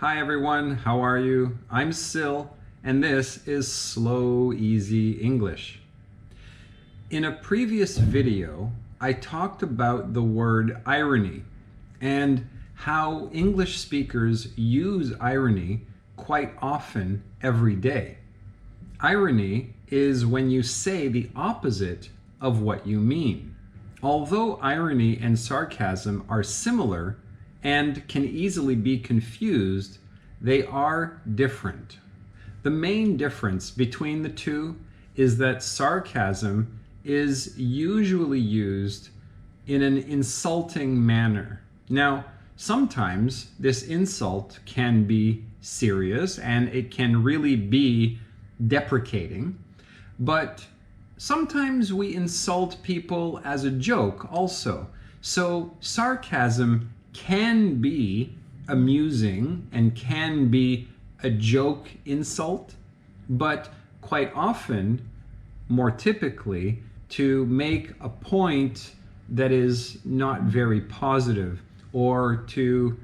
Hi everyone, how are you? I'm Sil, and this is Slow Easy English. In a previous video, I talked about the word irony and how English speakers use irony quite often every day. Irony is when you say the opposite of what you mean. Although irony and sarcasm are similar and can easily be confused, they are different. The main difference between the two is that sarcasm is usually used in an insulting manner. Now, sometimes this insult can be serious and it can really be deprecating, but sometimes we insult people as a joke also. So sarcasm can be amusing and can be a joke insult, but quite often, more typically, to make a point that is not very positive or to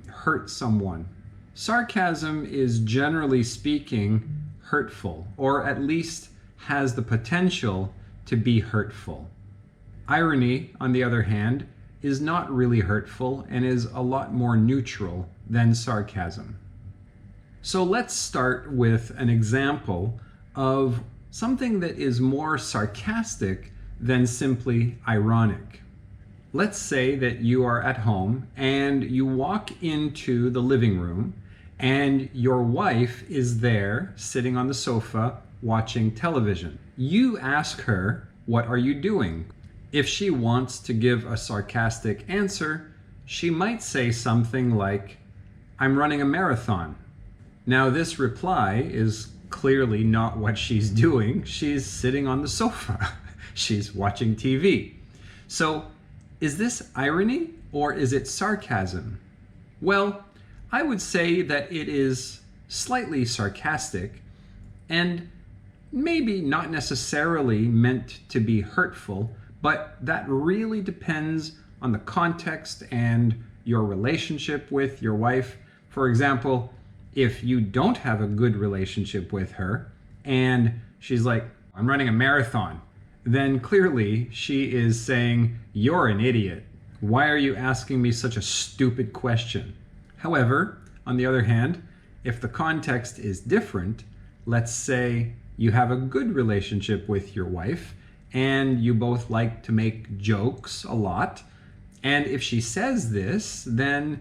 hurt someone. Sarcasm is, generally speaking, hurtful, or at least has the potential to be hurtful. Irony, on the other hand, is not really hurtful and is a lot more neutral than sarcasm. So let's start with an example of something that is more sarcastic than simply ironic. Let's say that you are at home and you walk into the living room and your wife is there sitting on the sofa watching television. You ask her, "What are you doing?" If she wants to give a sarcastic answer, she might say something like, "I'm running a marathon." Now, this reply is clearly not what she's doing. She's sitting on the sofa. She's watching TV. So, is this irony or is it sarcasm? Well, I would say that it is slightly sarcastic and maybe not necessarily meant to be hurtful, but that really depends on the context and your relationship with your wife. For example, if you don't have a good relationship with her and she's like, "I'm running a marathon," then clearly she is saying, "You're an idiot. Why are you asking me such a stupid question?" However, on the other hand, if the context is different, let's say you have a good relationship with your wife and you both like to make jokes a lot, and if she says this, then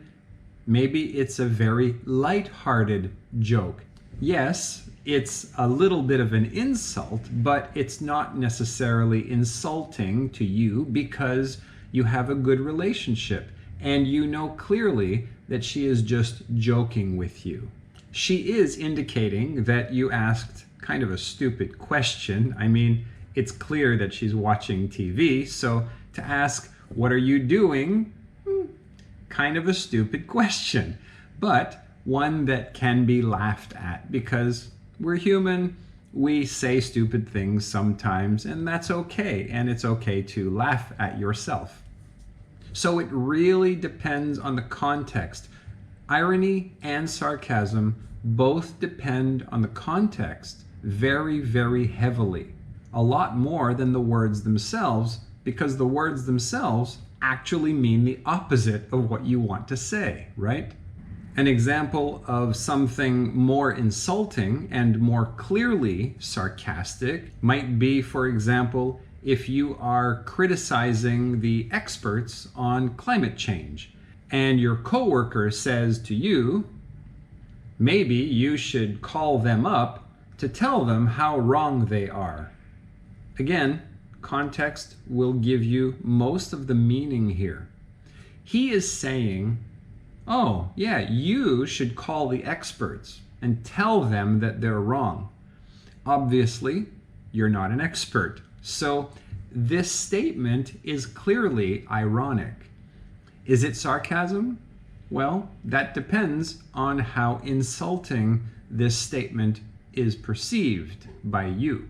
maybe it's a very light-hearted joke. Yes, it's a little bit of an insult, but it's not necessarily insulting to you because you have a good relationship and you know clearly that she is just joking with you. She is indicating that you asked kind of a stupid question. I mean, it's clear that she's watching TV, so to ask, "What are you doing?" Kind of a stupid question, but one that can be laughed at because we're human, we say stupid things sometimes, and that's okay, and it's okay to laugh at yourself. So it really depends on the context. Irony and sarcasm both depend on the context very, very heavily. A lot more than the words themselves, because the words themselves actually mean the opposite of what you want to say, right? An example of something more insulting and more clearly sarcastic might be, for example, if you are criticizing the experts on climate change and your coworker says to you, "Maybe you should call them up to tell them how wrong they are." Again, context will give you most of the meaning here. He is saying, "Oh, yeah, you should call the experts and tell them that they're wrong." Obviously, you're not an expert. So this statement is clearly ironic. Is it sarcasm? Well, that depends on how insulting this statement is perceived by you.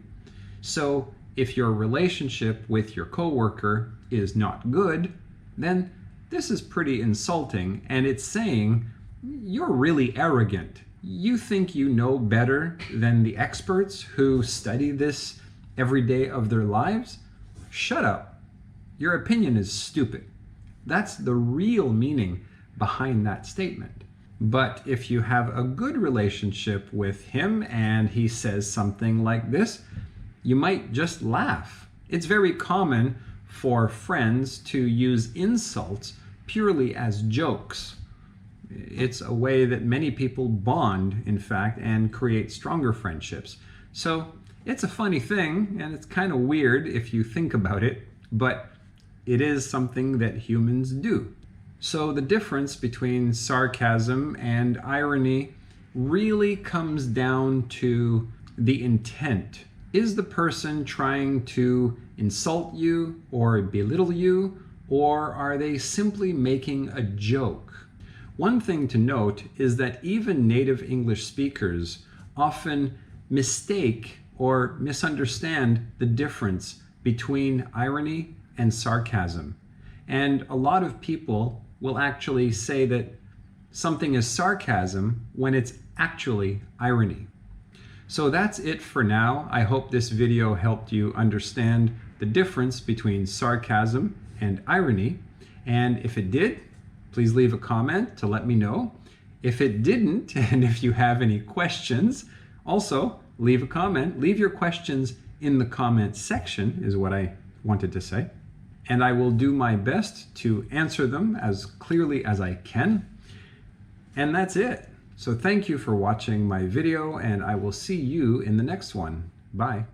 So if your relationship with your coworker is not good, then this is pretty insulting, and it's saying You're really arrogant. You think you know better than the experts who study this every day of their lives? Shut up. Your opinion is stupid. That's the real meaning behind that statement. But if you have a good relationship with him and he says something like this, you might just laugh. It's very common for friends to use insults purely as jokes. It's a way that many people bond, in fact, and create stronger friendships. So it's a funny thing, and it's kind of weird if you think about it, but it is something that humans do. So the difference between sarcasm and irony really comes down to the intent. Is the person trying to insult you or belittle you, or are they simply making a joke? One thing to note is that even native English speakers often mistake or misunderstand the difference between irony and sarcasm. And a lot of people will actually say that something is sarcasm when it's actually irony. So that's it for now. I hope this video helped you understand the difference between sarcasm and irony. And if it did, please leave a comment to let me know. If it didn't, and if you have any questions, also leave a comment. Leave your questions in the comment section is what I wanted to say. And I will do my best to answer them as clearly as I can. And that's it. So thank you for watching my video, and I will see you in the next one. Bye.